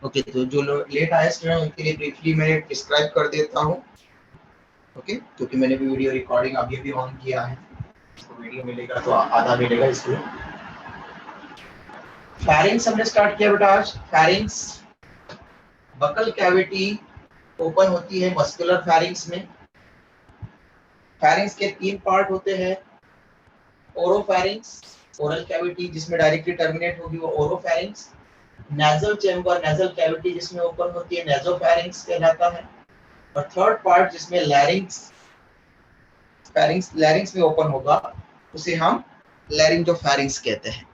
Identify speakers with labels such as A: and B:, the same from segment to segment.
A: Okay, तो जो late आए स्टूडेंट उनके लिए ब्रीफली मैं डिस्क्राइब कर देता हूँ। ओके, क्योंकि मैंने भी वीडियो रिकॉर्डिंग अभी अभी ऑन किया है, तो वीडियो मिलेगा तो आधा मिलेगा इसलिए। फेरिंग्स हमने स्टार्ट किया बेटा आज। फेरिंग्स बकल कैविटी ओपन होती है मस्कुलर फेरिंग्स में। फेरिंग्स के 3 पार्ट होते हैं। ओरोफेरिंग्स, ओरल कैविटी जिसमें डायरेक्टली टर्मिनेट होगी वो oropharynx. Nasal chamber, nasal cavity जिसमें ओपन होती है नेजोफेरिंग्स कहलाता है। और थर्ड पार्ट जिसमें लैरिंग्स, फेरिंग्स लैरिंग्स में ओपन होगा उसे हम लैरिंजोफेरिंग्स कहते हैं।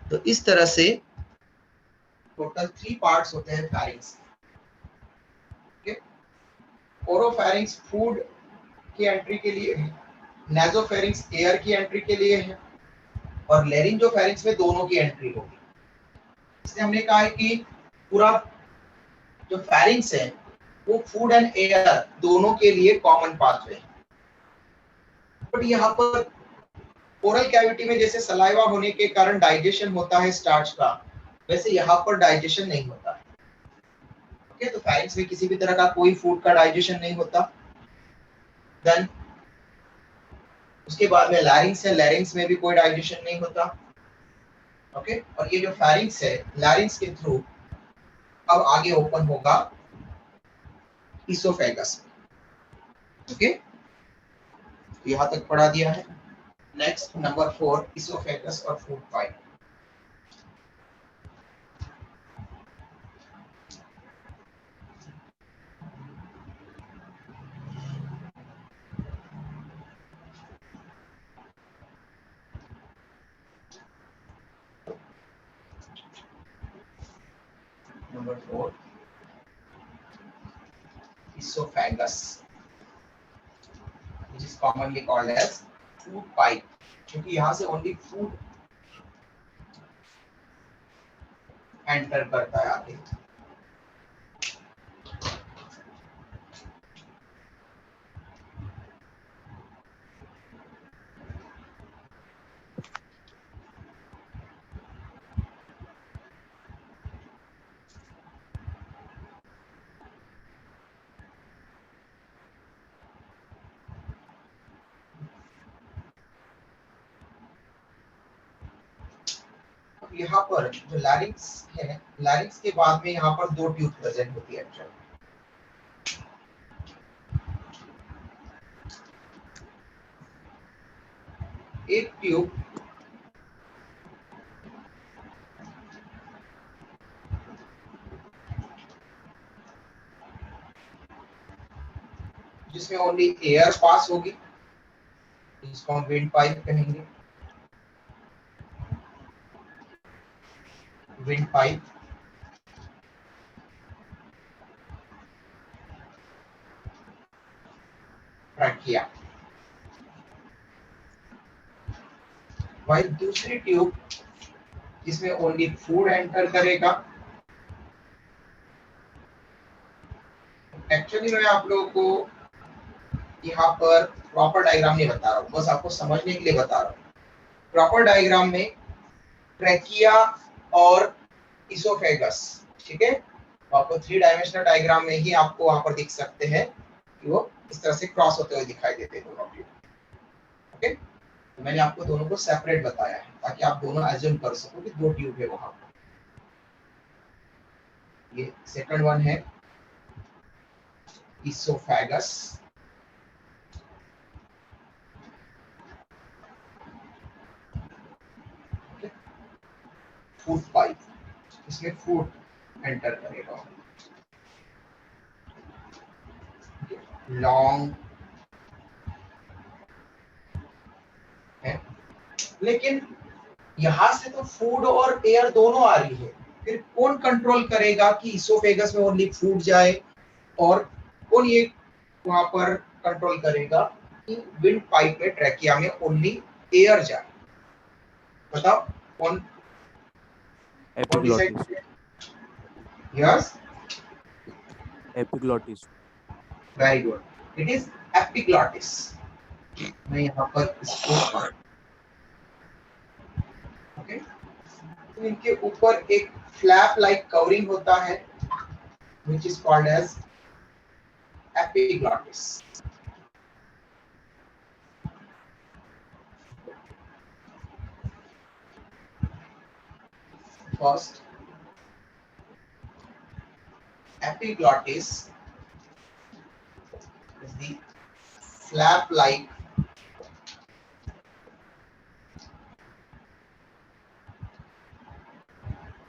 A: तो इस तरह से टोटल 3 पार्ट्स होते हैं फेरिंग्स। ओके, ओरोफेरिंग्स फूड की एंट्री के लिए है, नेजोफेरिंग्स एयर की एंट्री के लिए है, और लैरिंजोफेरिंग्स में दोनों की एंट्री होगी। इसलिए हमने कहा है कि पूरा जो फेरिंग्स है वो फूड एंड एयर दोनों के लिए कॉमन पाथवे है। बट यहाँ पर ओरल कैविटी में जैसे सलाइवा होने के कारण डाइजेशन होता है स्टार्च का, वैसे यहाँ पर डाइजेशन नहीं होता है। ओके, तो फेरिंग्स में किसी भी तरह का कोई फूड का डाइजेशन नहीं होता। देन उसके बाद में लैरिंग्स है, लैरिंग्स में भी कोई डाइजेशन नहीं होता। ओके, और ये जो फेरिंग्स है लैरिंग्स के थ्रू अब आगे ओपन होगा इसोफेगस। ओके, यहाँ तक पढ़ा दिया है। नेक्स्ट नंबर 4 इसोफेगस और food pipe. Number 4, esophagus, which is commonly called as food pipe, क्योंकि यहाँ से only food enter करता है आगे। यहाँ पर जो लैरिंक्स है, लैरिंक्स के बाद में यहाँ पर 2 ट्यूब प्रेजेंट होती है एक्चुअली। एक ट्यूब जिसमें ओनली एयर पास होगी, जिसको हम विंड पाइप कहेंगे। Wind pipe trachea. वही दूसरी ट्यूब जिसमें ओनली फूड एंटर करेगा। एक्चुअली मैं आप लोगों को यहाँ पर प्रॉपर डायग्राम नहीं बता रहा हूँ, बस आपको समझने के लिए बता रहा हूँ। प्रॉपर डायग्राम में ट्रैकिया और इसोफेगस, ठीक है, तो आपको 3 डायमेंशनल डायग्राम में ही आपको वहां पर दिख सकते हैं कि वो इस तरह से क्रॉस होते हुए दिखाई देते हैं दोनों ट्यूब। ओके, तो मैंने आपको दोनों को सेपरेट बताया है ताकि आप दोनों एज्यूम कर सको कि 2 ट्यूब है वहां पर। ये सेकंड वन है इसोफेगस, फूड पाइप, इसमें फूड एंटर करेगा। लॉन्ग है, लेकिन यहां से तो फूड और एयर दोनों आ रही है, फिर कौन कंट्रोल करेगा कि इसोफेगस में ओनली फूड जाए, और कौन ये वहां पर कंट्रोल करेगा कि विंड पाइप में ट्रैकिया में ओनली एयर जाए? बताओ कौन decide?
B: Epiglottis.
A: Yes,
B: epiglottis.
A: Very good, it is epiglottis. मैं यहाँ पर इसको ओके, तो इनके ऊपर एक फ्लैप लाइक कवरिंग होता है which is called as epiglottis. First, epiglottis is the flap-like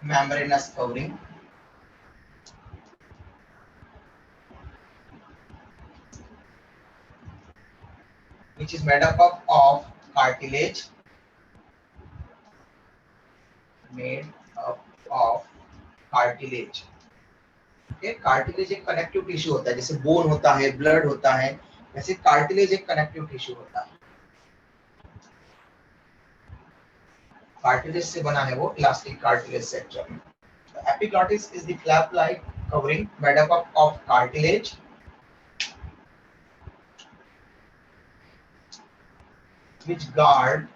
A: membranous covering which is made up of cartilage, made up of cartilage. Okay, cartilage एक कनेक्टिव टिश्यू होता है, जैसे बोन होता है, ब्लड होता है, वैसे कार्टिलेज एक कनेक्टिव टिश्यू होता है. कार्टिलेज से बना है वो elastic cartilage structure. Epiglottis is the flap-like covering made up of cartilage which guards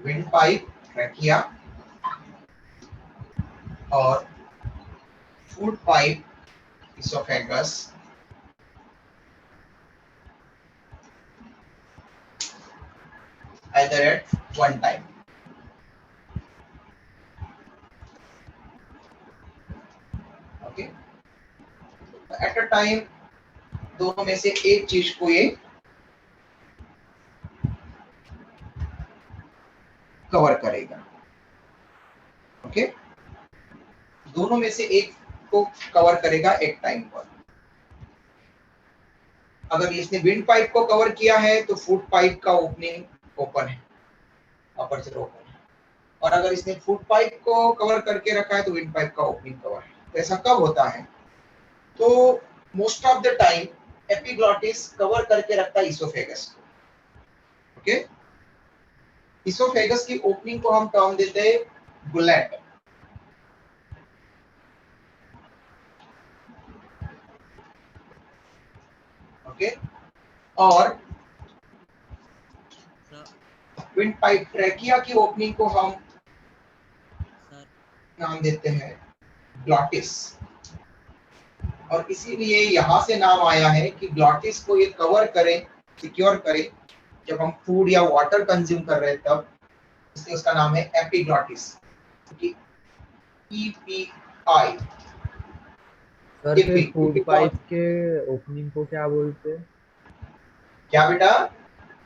A: windpipe, trachea और food pipe, esophagus either at one time. Okay, at a time दोनों में से एक चीज को ये कवर करेगा. ओके, दोनों में से एक को कवर करेगा एक टाइम पर. अगर इसने विंड पाइप को कवर किया है तो फूड पाइप का ओपनिंग ओपन है, अपर्चर ओपन है. और अगर इसने फूड पाइप को कवर करके रखा है तो विंड पाइप का ओपनिंग कवर है. तो ऐसा कब होता है? तो most of the time epiglottis cover करके रखता है इसोफेगस को. ओके, इसोफेगस की ओपनिंग को हम टर्म देते हैं गुलेट. ओके, और विंड पाइप ट्रैकिया की ओपनिंग को हम नाम देते हैं ग्लॉटिस. और इसीलिए यहां से नाम आया है कि ग्लॉटिस को ये कवर करे, सिक्योर करे जब हम फूड या वाटर कंज्यूम कर रहे हैं तब, इसलिए उसका नाम है एपिग्लॉटिस. क्योंकि EPI.
B: सर फिर फूड पाइप के ओपनिंग को क्या बोलते हैं?
A: क्या बेटा?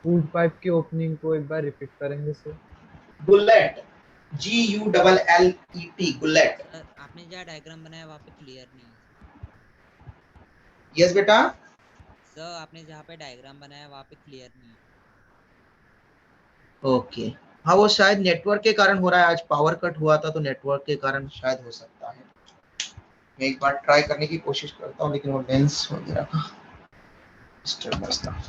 B: फूड पाइप की ओपनिंग को एक बार रिपीट करेंगे sir?
A: Gullet, GULLET, gullet.
C: Sir आपने जो डायग्राम बनाया वहाँ पे क्लियर नहीं है.
A: यस बेटा.
C: सर आपने जहाँ पे डायग्राम बनाया वहाँ पे क्लियर नहीं है.
A: ओके, हाँ वो शायद नेटवर्क के कारण हो रहा है. आज पावर कट हुआ था तो नेटवर्क के कारण शायद हो सकता है. मैं एक बार ट्राई करने की कोशिश करता हूँ, लेकिन वो लेंस वगैरह का डिस्टर्बेंस था.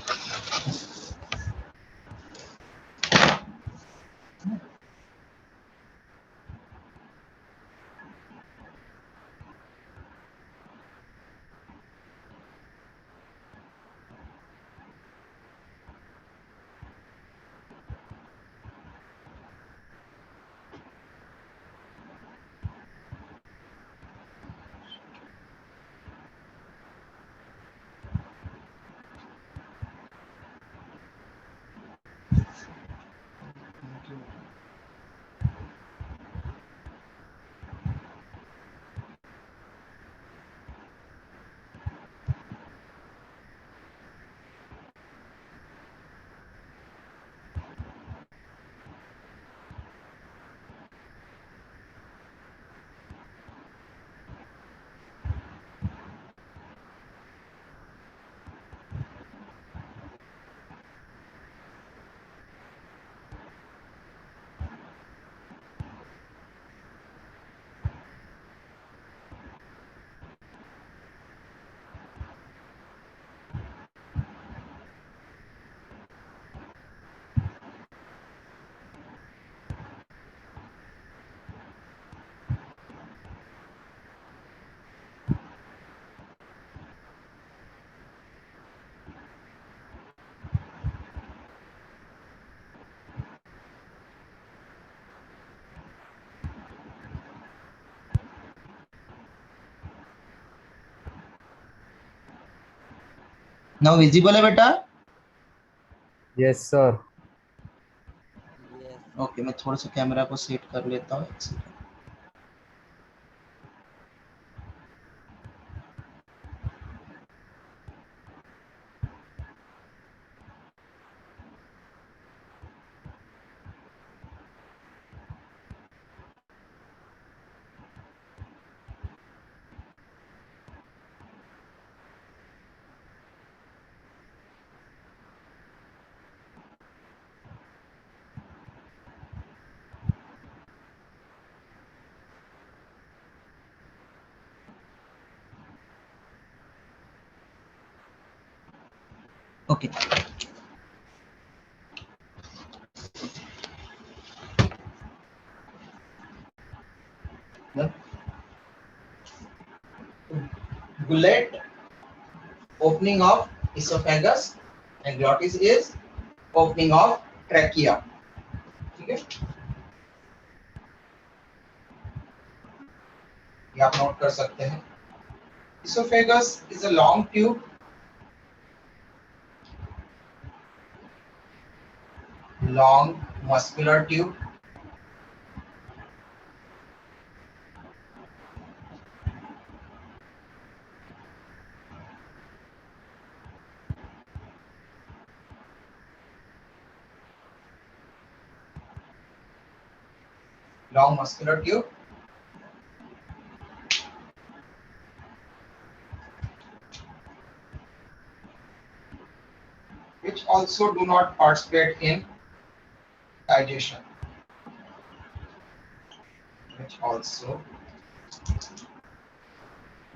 A: नाउ विजिबल है बेटा?
B: Yes sir.
C: यस।
A: ओके, मैं थोड़ा सा कैमरा को सेट कर लेता हूँ, एक second. Okay, gullet opening of esophagus and glottis is opening of trachea. ठीक है, ये आप नोट कर सकते हैं। esophagus is a long tube, long muscular tube, long muscular tube which also do not participate in digestion, which also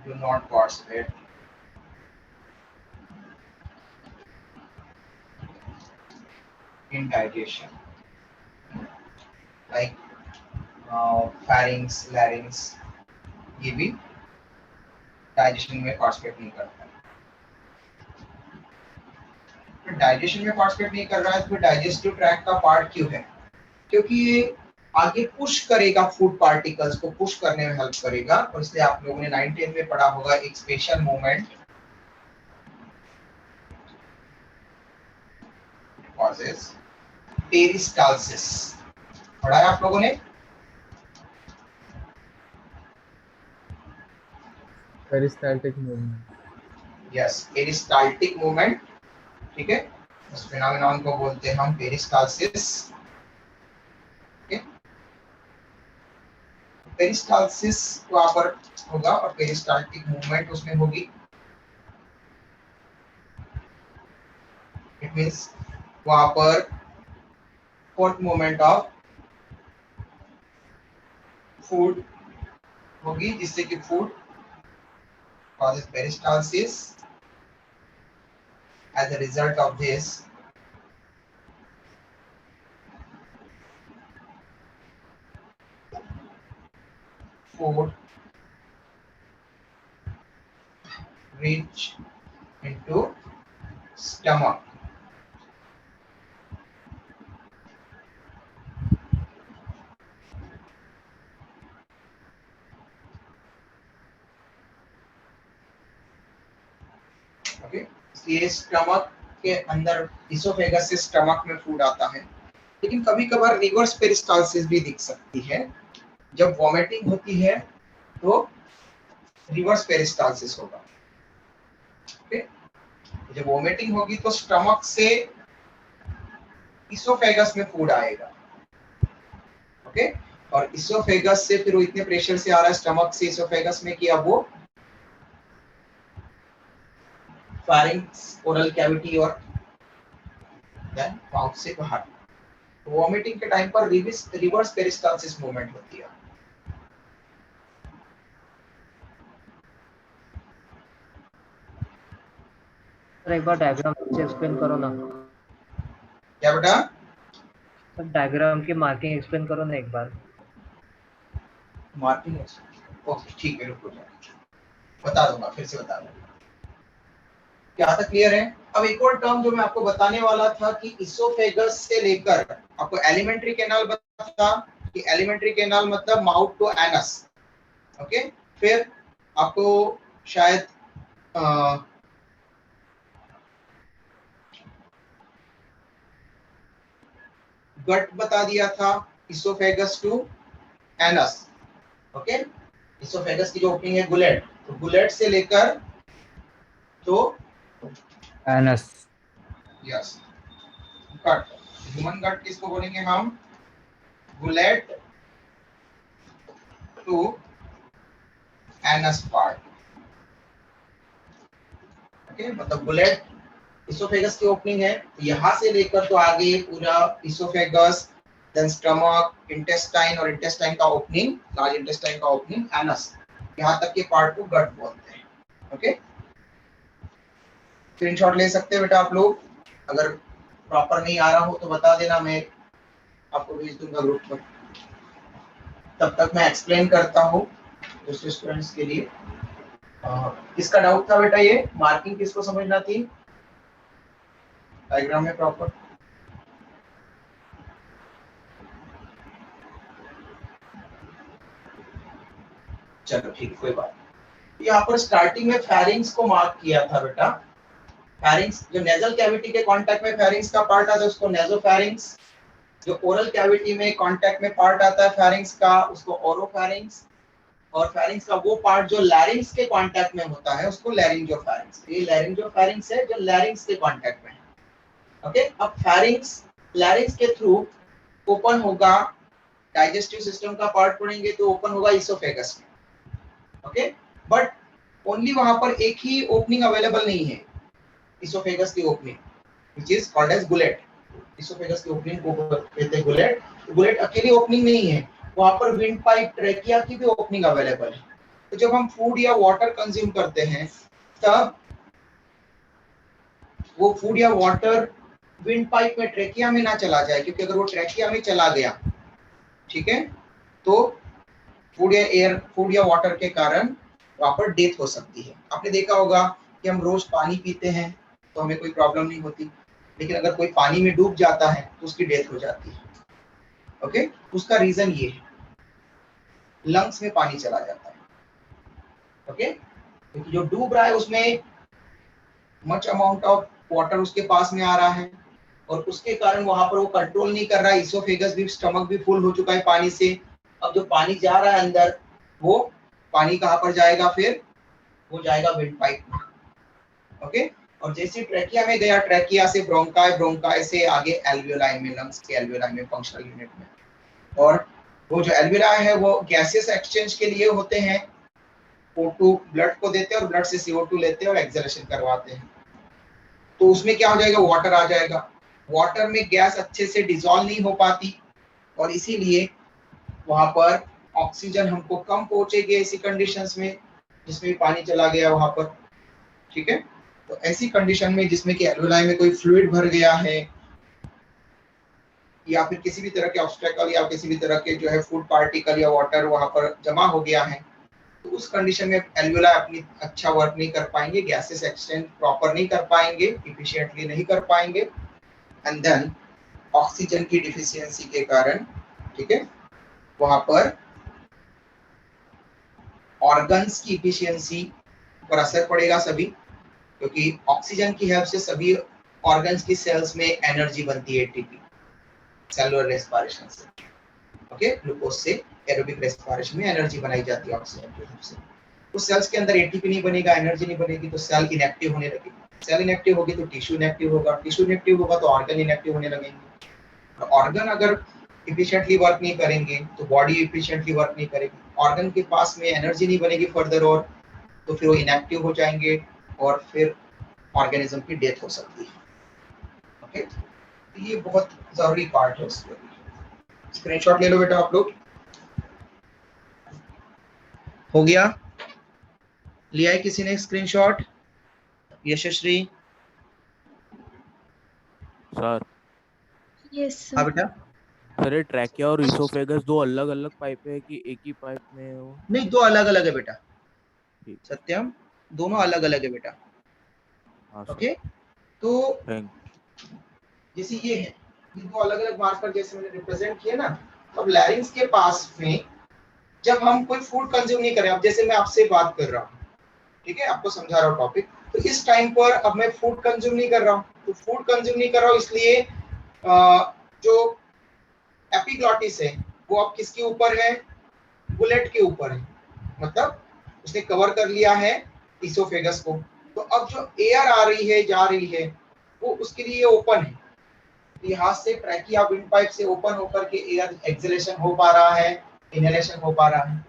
A: do not participate in digestion, like pharynx, larynx, ये भी digestion में पार्टिसिपेट नहीं करता है। तो डाइजेशन में participate नहीं कर रहा है तो फिर डाइजेस्टिव ट्रैक्ट का पार्ट क्यों है? क्योंकि ये आगे पुश करेगा, फूड पार्टिकल्स को पुश करने में हेल्प करेगा, और इसलिए आप लोगों ने 9-10 में पढ़ा होगा एक स्पेशल मूवमेंट कॉजेस पेरिस्टाल्सिस, पढ़ा है आप लोगों ने?
B: Peristaltic movement.
A: Yes, peristaltic movement, ठीक है, उस फिनोमेनन को बोलते हैं हम पेरिस्टाल्सिस। पेरिस्टाल्सिस वहां पर होगा और पेरिस्टाल्टिक मूवमेंट उसमें होगी। इट मींस वहां पर फोर्थ मूवमेंट ऑफ फूड होगी, जिससे कि food causes peristalsis. As a result of this, food reach into stomach. Okay, ये स्टमक के अंदर इसोफेगस से स्टमक में फूड आता है, लेकिन कभी कभार रिवर्स पेरिस्टाल्सिस भी दिख सकती है। जब वॉमिटिंग होती है तो रिवर्स पेरिस्टाल्सिस होगा। ओके, जब वॉमिटिंग होगी तो स्टमक से इसोफेगस में फूड आएगा। ओके, और इसोफेगस से फिर वो इतने प्रेशर से आ रहा है स्टमक से इसोफेगस में कि अब वो फारिंक्स, ओरल कैविटी और देन माउथ से बाहर। वॉमिटिंग के टाइम पर रिवर्स पेरिस्टाल्सिस मूवमेंट होती है।
D: सर एक बार डायग्राम से एक्सप्लेन करो ना।
A: क्या बेटा?
D: सर डायग्राम की मार्किंग एक्सप्लेन करो ना एक बार।
A: मार्किंग, ओके ठीक है, रुको बता दूंगा, फिर से बता दूंगा। क्या तक क्लियर है? अब एक और टर्म जो मैं आपको बताने वाला था कि इसोफेगस से लेकर आपको एलिमेंट्री कैनाल बता था कि एलिमेंट्री कैनाल मतलब माउथ टू एनस। ओके, फिर आपको शायद गट बता दिया था, oesophagus to anus. Okay, oesophagus की जो ओपनिंग है गुलेट, तो गुलेट से लेकर तो
B: anus.
A: Yes gut, human gut किसको बोलेंगे हम, gullet to anus part. Okay, मतलब गुलेट इसोफेगस की ओपनिंग है, यहाँ से लेकर तो आगे पूरा इसोफेगस, देन स्टमक, इंटेस्टाइन और इंटेस्टाइन का ओपनिंग, लार्ज इंटेस्टाइन का ओपनिंग एनस, यहाँ तक के पार्ट को गट बोलते हैं। ओके, स्क्रीनशॉट ले सकते हैं बेटा आप लोग, अगर प्रॉपर नहीं आ रहा हो तो बता देना, मैं आपको भेज दूंगा ग्रुप पर। तब तक मैं एक्सप्लेन करता हूँ दूसरे स्टूडेंट्स के लिए। किसका डाउट था बेटा, ये मार्किंग किसको समझना थी डायग्राम में प्रॉपर? चलो ठीक, कोई बात नहीं। यहाँ पर स्टार्टिंग में फेरिंग्स को मार्क किया था बेटा। फेरिंग्स जो नेजल कैविटी के कांटेक्ट में फेरिंग्स का पार्ट आता है उसको नेजोफेरिंग्स, जो ओरल कैविटी में कांटेक्ट में पार्ट आता है फेरिंग्स का उसको ओरोफेरिंग्स, और फेरिंग्स का वो पार्ट जो लैरिंग्स के कांटेक्ट में होता है उसको लैरिंजोफेरिंग्स। ये लैरिंजोफेरिंग्स है जो लैरिंग्स के कांटेक्ट में है। ओके, अब फेरिंग्स लैरिंग्स के थ्रू ओपन होगा, डाइजेस्टिव सिस्टम का पार्ट पढ़ेंगे तो ओपन होगा इसोफेगस में। ओके, बट ओनली वहां पर एक ही ओपनिंग अवेलेबल नहीं है, इसोफेगस की opening which is called as gullet. Oesophagus की ओपनिंग को कहते हैं गुलेट। गुलेट अकेली ओपनिंग नहीं है, वहां पर विंड पाइप, ट्रेकिया की भी ओपनिंग अवेलेबल है। तो जब हम फूड या वाटर कंज्यूम करते हैं तब वो फूड या वाटर विंड पाइप में, ट्रेकिया में ना चला जाए, क्योंकि अगर वो ट्रेकिया में चला गया, ठीक है, तो फूड या एयर, फूड या वाटर के कारण वहां पर डेथ हो सकती है। आपने देखा होगा कि हम रोज पानी पीते हैं तो हमें कोई प्रॉब्लम नहीं होती, लेकिन अगर कोई पानी में डूब जाता है तो उसकी डेथ हो जाती है। ओके, उसका रीजन ये है, लंग्स में पानी चला जाता है। ओके, क्योंकि जो डूब रहा है उसमें मच अमाउंट ऑफ वाटर उसके पास में आ रहा है और उसके कारण वहां पर वो कंट्रोल नहीं कर रहा है, इसोफेगस भी, स्टमक भी फुल हो चुका है पानी से। अब जो पानी जा रहा है अंदर, वो पानी कहाँ पर जाएगा, फिर वो जाएगा विंड पाइप में। ओके, और जैसे ट्रेकिया में गया, ट्रेकिया से ब्रोंकाई, ब्रोंकाई से आगे एल्वियोलाई में, लंग्स के एल्वियोलाई में, फंक्शनल यूनिट में। और वो जो एल्वियोलाई है वो गैसेस एक्सचेंज के लिए होते हैं, O2 ब्लड को देते हैं और ब्लड से CO2 लेते हैं और एक्सलेशन करवाते हैं। तो उसमें क्या हो जाएगा, वाटर आ जाएगा। वाटर में गैस अच्छे से डिसॉल्व नहीं हो पाती और इसीलिए वहां पर ऑक्सीजन हमको कम पहुंचेगी ऐसी कंडीशंस में जिसमें पानी चला गया वहां पर। ठीक है, तो ऐसी कंडीशन में जिसमें कि एल्वियोलाई में कोई फ्लूइड भर गया है या फिर किसी भी तरह के ऑब्स्टेकल या किसी भी तरह के जो है फूड पार्टिकल या वाटर वहां पर जमा हो गया है, तो उस कंडीशन में एल्वियोलाई अपनी अच्छा वर्क नहीं कर पाएंगे, गैसेस एक्सचेंज प्रॉपर नहीं कर पाएंगे, इफिशिएंटली नहीं कर पाएंगे, एंड देन ऑक्सीजन की डिफिशियंसी के कारण, ठीक है, वहां पर ऑर्गन्स की इफिशियंसी पर असर पड़ेगा सभी, क्योंकि ऑक्सीजन की हेल्प से सभी ऑर्गन्स की सेल्स में एनर्जी बनती है, एटीपी, सेलुलर रेस्पिरेशन से। ओके, ग्लूकोज से एरोबिक रेस्पिरेशन में एनर्जी बनाई जाती है ऑक्सीजन की हेल्प से। तो सेल्स के अंदर एटीपी नहीं बनेगा, एनर्जी नहीं बनेगी, तो सेल इनएक्टिव होने लगेगी। सेल इनएक्टिव होगी तो टिश्यू इनएक्टिव होगा, टिश्यू इनएक्टिव होगा तो ऑर्गन इनएक्टिव होने लगेंगे। ऑर्गन अगर इफिशिएंटली वर्क नहीं करेंगे तो बॉडी इफिशिएंटली वर्क नहीं करेगी, ऑर्गन के पास में एनर्जी नहीं बनेगी फर्दर, और तो फिर वो इनएक्टिव हो जाएंगे और फिर ऑर्गेनिज्म की डेथ हो सकती है। ओके, तो ये बहुत जरूरी पार्ट है उसके। स्क्रीनशॉट ले लो बेटा आप लोग। हो गया, लिया है किसी ने स्क्रीनशॉट? यशश्री?
E: सर
F: यस
A: हाँ
F: सर।
A: बेटा।
E: सर ये ट्रैकिया और इसोफेगस दो अलग अलग पाइप है कि एक ही पाइप में है वो?
A: नहीं, दो अलग अलग है बेटा,
E: ठीक,
A: सत्यम, दोनों अलग अलग है बेटा।
E: हाँ सर,
A: ओके, तो
E: थैंक।
A: जैसे ये है, ये दो अलग अलग मार्कर जैसे मैंने रिप्रेजेंट किया ना। अब लैरिंग्स के पास में जब हम कोई फूड कंज्यूम नहीं कर रहे, अब जैसे मैं आपसे बात कर रहा हूँ, ठीक है, आपको समझा रहा हूँ टॉपिक, तो इस टाइम पर अब मैं फूड कंज्यूम नहीं कर रहा हूँ, तो फूड कंज्यूम नहीं कर रहा हूँ इसलिए जो एपिग्लॉटिस है वो अब किसके ऊपर है, बुलेट के ऊपर है, मतलब उसने कवर कर लिया है इसोफेगस को। तो अब जो एयर आ रही है जा रही है वो उसके लिए ओपन है, यहाँ से ट्रैकिया विंड पाइप से ओपन होकर के एयर एक्सलेशन हो पा रहा है, इनहेलेशन हो पा रहा है।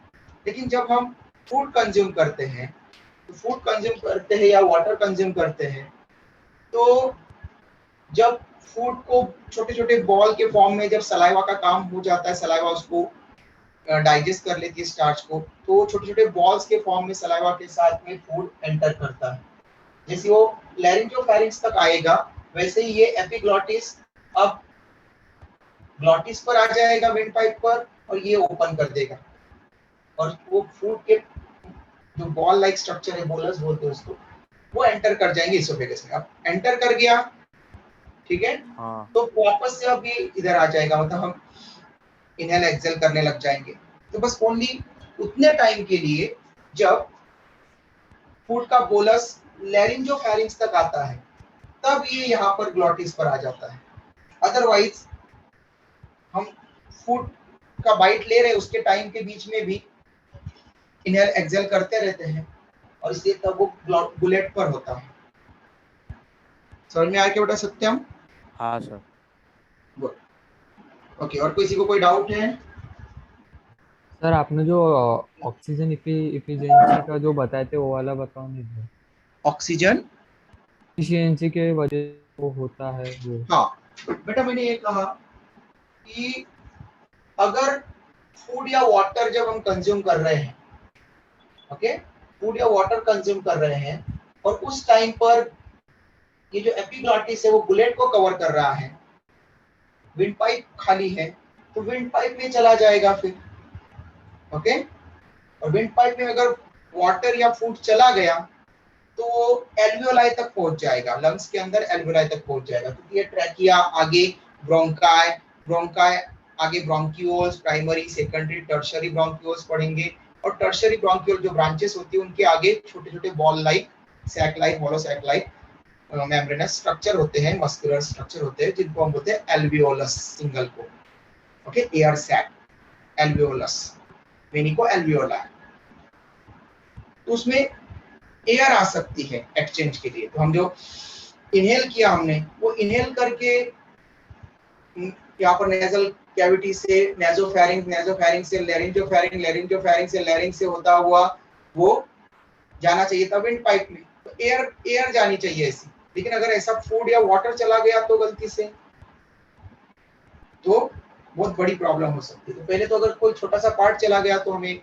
A: लेकिन जब हम फूड कंज्यूम करते हैं, तो फूड कंज्यूम करते हैं या वाटर कंज्यूम करते हैं, तो जब फूड को छोटे छोटे बॉल के फॉर्म में जब सलाइवा का काम हो जाता है, सलाइवा उसको डाइजेस्ट कर लेती है स्टार्च को, तो छोटे छोटे बॉल्स के फॉर्म में सलाइवा के साथ में फूड एंटर करता है। जैसे वो लैरिंजियोफैरिंक्स तक आएगा वैसे ही ये एपिग्लॉटिस अब ग्लॉटिस पर आ जाएगा विंड पाइप पर और ये ओपन कर देगा और वो फूड के जो बॉल लाइक स्ट्रक्चर है, बोलस बोलते हैं उसको, वो एंटर कर जाएंगे इसोफेगस में। अब एंटर कर गया, ठीक है,
E: हाँ
A: तो वापस से अब ये इधर आ जाएगा, मतलब हम इनहेल एक्सेल करने लग जाएंगे। तो बस ओनली उतने टाइम के लिए जब फूड का बोलस लैरिंजियोफैरिंक्स तक आता है तब ये यहाँ पर ग्लॉटिस पर आ जाता है। अदरवाइज हम फूड का बाइट ले रहे हैं उसके टाइम के बीच में भी इनहेल एक्सेल करते रहते हैं और इसलिए तब वो बुलेट पर होता है। समझ में आया क्या बेटा सत्यम?
E: हाँ सर।
A: ओके, और किसी को कोई डाउट है?
B: सर आपने जो ऑक्सीजन इफिशियंसी का जो बताए थे वो वाला बताओ नहीं।
A: ऑक्सीजन
B: इफिशियंसी के वजह से वो होता है वो।
A: हाँ बेटा, मैंने ये कहा कि अगर फूड या वाटर जब हम कंज्यूम कर रहे हैं, ओके, फूड या वाटर कंज्यूम कर रहे हैं और उस टाइम पर ये जो एपिग्लॉटिस है वो बुलेट को कवर कर रहा है, विंड पाइप खाली है, तो विंड पाइप में चला जाएगा फिर, ओके। और विंड पाइप में अगर वाटर या फूड चला गया तो एल्वियोलाई तक पहुंच जाएगा, लंग्स के अंदर एल्वियोलाई तक पहुंच जाएगा, क्योंकि ये ट्रैकिया आगे ब्रोंकाई, ब्रोंकाई आगे bronchioles, primary secondary tertiary bronchioles पढ़ेंगे, और टर्शियरी ब्रोंक्यूल जो ब्रांचेस होती है उनके आगे छोटे छोटे बॉल लाइक सैक लाइक होलो सैक लाइक मेम्ब्रेनस स्ट्रक्चर होते हैं, मस्कुलर स्ट्रक्चर होते हैं जिनको हम बोलते हैं एल्वियोलस सिंगल को, ओके, एयर सैक एल्वियोलस, वेनिको एल्वियोला। तो उसमें एयर आ सकती है एक्सचेंज के लिए। तो हम जो इनहेल किया हमने वो इनहेल करके यहाँ पर नेजल कैविटी से नेजोफैरिंग, नेजोफैरिंग से लैरिंजियोफैरिंग, लैरिंजियोफैरिंग से लैरिंग से होता हुआ वो जाना चाहिए था विंड पाइप में, तो एयर जानी चाहिए ऐसी। लेकिन अगर ऐसा फूड या वाटर चला गया तो गलती से, तो बहुत बड़ी प्रॉब्लम हो सकती है। तो पहले तो अगर कोई छोटा सा पार्ट चला गया तो हमें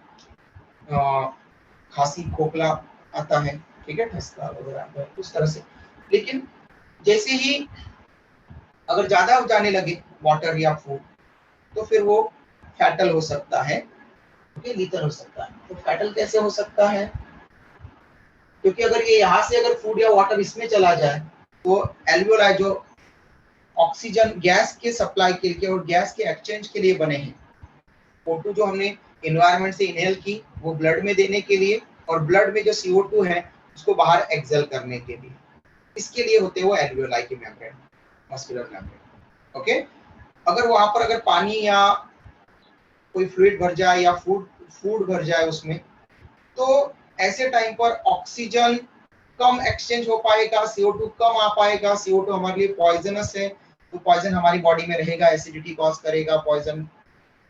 A: खांसी खोखला आता है, ठीक है, ठसका वगैरह आता है उस तरह से। लेकिन जैसे ही अगर ज्यादा जाने लगे वाटर या फूड तो फिर वो फैटल हो सकता है, ओके, लीथल हो सकता है। तो फैटल कैसे हो सकता है? क्योंकि अगर ये यहाँ से अगर फूड या वाटर इसमें चला जाए तो एल्वियोलाई जो ऑक्सीजन गैस के सप्लाई के लिए और गैस के एक्सचेंज के लिए बने हैं, O2 जो हमने एनवायरनमेंट से इनहेल की वो ब्लड में देने के लिए, और ब्लड में जो CO2 है उसको बाहर एक्सेल करने के लिए, इसके लिए होते हैं वो एल्वियोलाई के मेम्ब्रेन, मस्कुलर मेम्ब्रेन, ओके। अगर वहां पर अगर पानी या कोई फ्लूइड भर जाए या फूड भर जाए उसमें, तो ऐसे टाइम पर ऑक्सीजन कम एक्सचेंज हो पाएगा, CO2 कम आ पाएगा। CO2 हमारे लिए पॉइजनस है, तो पॉइजन हमारी बॉडी में रहेगा, एसिडिटी कॉज करेगा, पॉइजन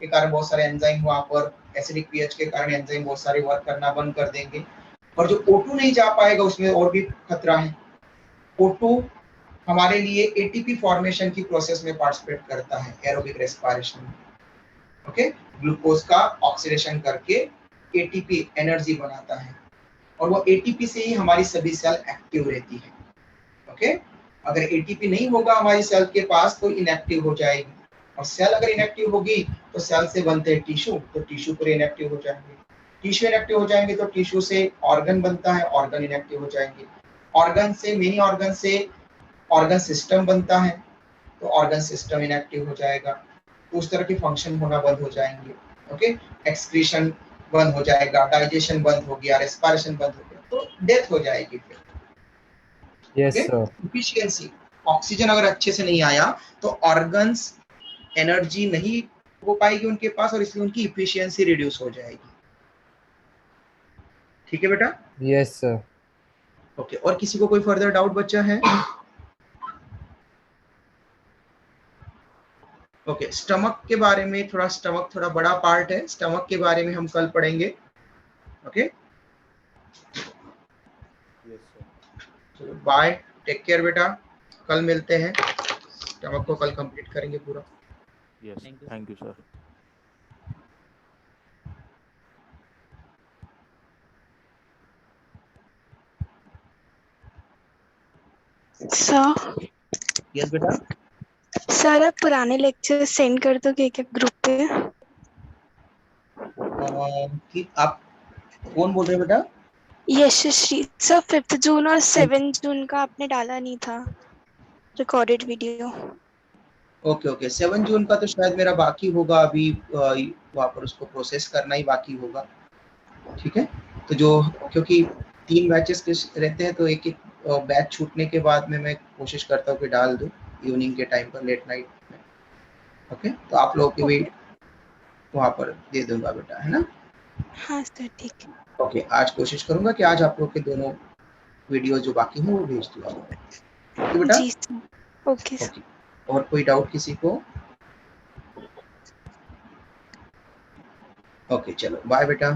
A: के कारण बहुत सारे एंजाइम वहां पर एसिडिक पीएच के कारण एंजाइम बहुत सारे वर्क करना बंद कर देंगे। और जो O2 नहीं जा पाएगा उसमें और भी खतरा है। O2 हमारे लिए ATP फॉर्मेशन की प्रोसेस में पार्टिसिपेट करता है एरोबिक रेस्पिरेशन में, ओके, ग्लूकोज का ऑक्सीडेशन करके ATP एनर्जी बनाता है, और वो ATP से ही हमारी सभी सेल एक्टिव रहती है, ओके। अगर ATP नहीं होगा हमारी सेल के पास तो इनएक्टिव हो जाएगी, और सेल अगर इनएक्टिव होगी तो सेल से बनते हैं टिश्यू, तो टिश्यू पूरे इनएक्टिव हो जाएंगे, टिश्यू इनएक्टिव हो जाएंगे तो टिश्यू से ऑर्गन बनता है, ऑर्गन इनएक्टिव हो जाएंगे, ऑर्गन से मेनी ऑर्गन से ऑर्गन सिस्टम बनता है, तो ऑर्गन सिस्टम इनएक्टिव हो जाएगा, तो उस तरह के फंक्शन होना बंद हो जाएंगे, ओके, एक्सक्रीशन बंद हो जाएगा, डाइजेशन बंद हो गया, रेस्पिरेशन बंद हो गया, तो डेथ हो जाएगी फिर।
B: Yes sir.
A: इफिशियंसी, ऑक्सीजन अगर अच्छे से नहीं आया तो ऑर्गन्स एनर्जी नहीं हो पाएगी उनके पास और इसलिए उनकी इफिशियंसी रिड्यूस हो जाएगी। ठीक है बेटा?
B: Yes sir.
A: ओके, और किसी को कोई फर्दर डाउट बचा है? ओके, स्टमक के बारे में स्टमक थोड़ा बड़ा पार्ट है, स्टमक के बारे में हम कल पढ़ेंगे। ओके, चलो बाय, टेक केयर बेटा, कल मिलते हैं। स्टमक को कल कंप्लीट करेंगे पूरा।
E: Yes,
C: Thank you,
E: thank you sir.
F: Sir
A: yes बेटा।
F: सर आप पुराने लेक्चर सेंड कर दोगे क्या ग्रुप पे?
A: कि आप कौन बोल रहे हैं बेटा?
F: यशस्वी सर 5 जून और 7 जून का आपने डाला नहीं था रिकॉर्डेड वीडियो।
A: ओके ओके, 7 जून का तो शायद मेरा बाकी होगा अभी, वहाँ पर उसको प्रोसेस करना ही बाकी होगा। ठीक है, तो जो क्योंकि 3 बैचेस रहते हैं तो एक एक बैच छूटने के बाद में मैं कोशिश करता हूँ कि डाल दूँ इवनिंग के टाइम पर, लेट नाइट में। ओके, तो आप लोगों के भी वहाँ पर दे दूंगा बेटा, है ना?
F: हाँ सर ठीक है।
A: ओके, आज कोशिश करूंगा कि आज आप लोग के दोनों वीडियो जो बाकी हैं वो भेज दूँ आपको। ओके बेटा?
F: जी सर। Okay sir.
A: ओके, और कोई डाउट किसी को? ओके, चलो बाय बेटा।